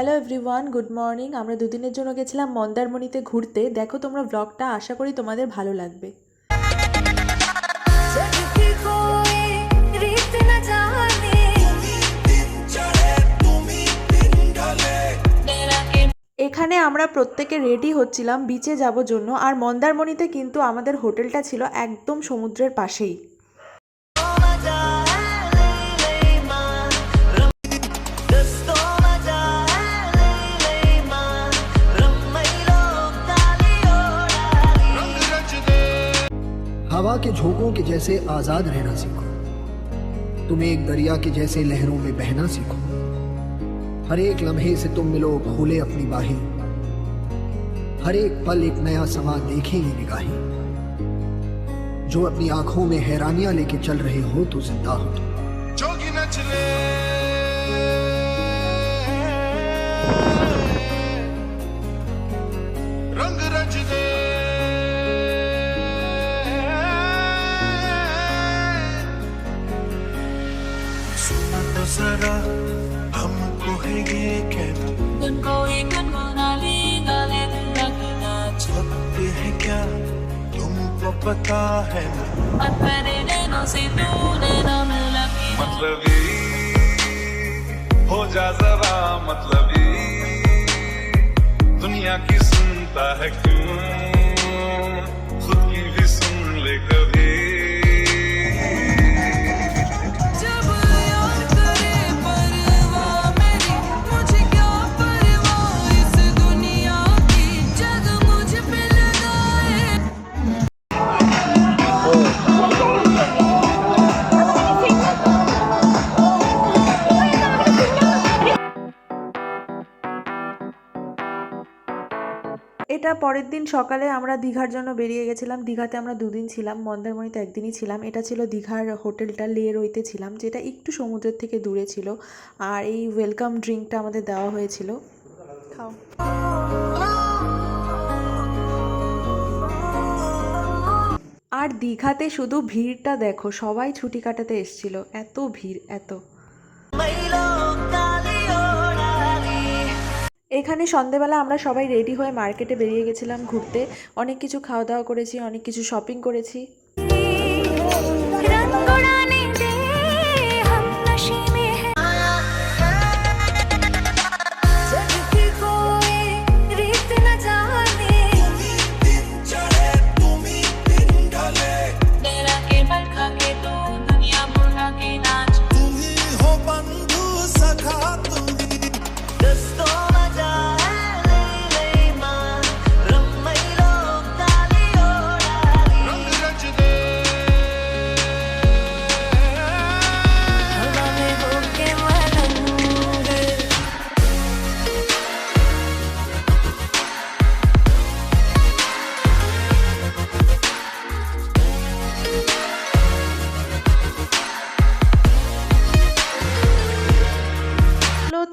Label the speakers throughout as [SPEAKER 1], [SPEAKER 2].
[SPEAKER 1] Hello everyone, good morning. আমরা দুদিনের জন্য গেছিলাম মন্দারমণিতে ঘুরতে। দেখো তোমরা ব্লগটা, আশা করি তোমাদের ভালো লাগবে। এখানে আমরা প্রত্যেকে রেডি হচ্ছিলাম বিচে যাওয়ার জন্য। আর মন্দারমণিতে কিন্তু আমাদের হোটেলটা ছিল একদম সমুদ্রের পাশেই।
[SPEAKER 2] हवा के झोंकों के जैसे आजाद रहना सीखो। तुम एक दरिया के जैसे लहरों में बहना सीखो। हर एक लम्हे से तुम मिलो खोले अपनी बाहें। हर एक पल एक नया समा देखेंगी निगाहें। जो अपनी आंखों में हैरानियां लेके चल रहे हो तो जिंदा हो तुम। जोगी नचले रंग रच दे जरा हमको है ये कहना छपते है क्या तुमको पता है मतलबी हो जा जरा मतलबी दुनिया की सुनता है क्यों खुद की भी सुन ले कभी।
[SPEAKER 1] এটা পরের দিন সকালে আমরা দীঘার জন্য বেরিয়ে গেছিলাম। দীঘাতে আমরা দুদিন ছিলাম, মন্দারমণিতে একদিনই ছিলাম। এটা ছিল দীঘার হোটেলটা, লে রইতে ছিলাম, যেটা একটু সমুদ্রের থেকে দূরে ছিল। আর এই ওয়েলকাম ড্রিঙ্কটা আমাদের দেওয়া হয়েছিল। খাও। আর দীঘাতে শুধু ভিড়টা দেখো, সবাই ছুটি কাটাতে এসেছিল, এত ভিড় এত। এখানে সন্ধেবেলা আমরা সবাই রেডি হয়ে মার্কেটে বেরিয়ে গেছিলাম ঘুরতে। অনেক কিছু খাওয়া দাওয়া করেছি, অনেক কিছু শপিং করেছি।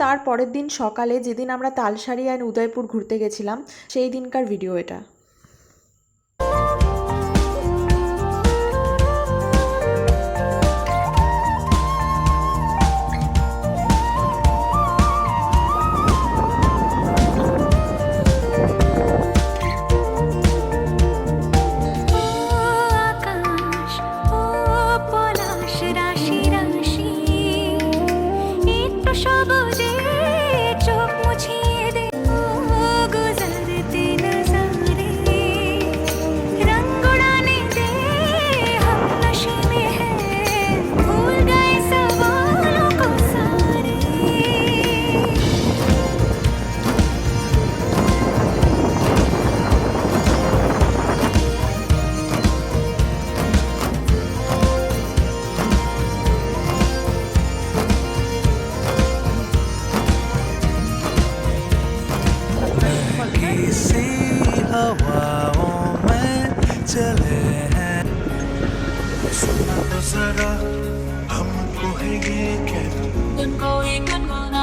[SPEAKER 1] তার পরের দিন সকালে, যেদিন আমরা তালসারি আর উদয়পুর ঘুরতে গেছিলাম, সেই দিনকার ভিডিও এটা।
[SPEAKER 3] चले हैं सुना तो जरा हमको है ये कहना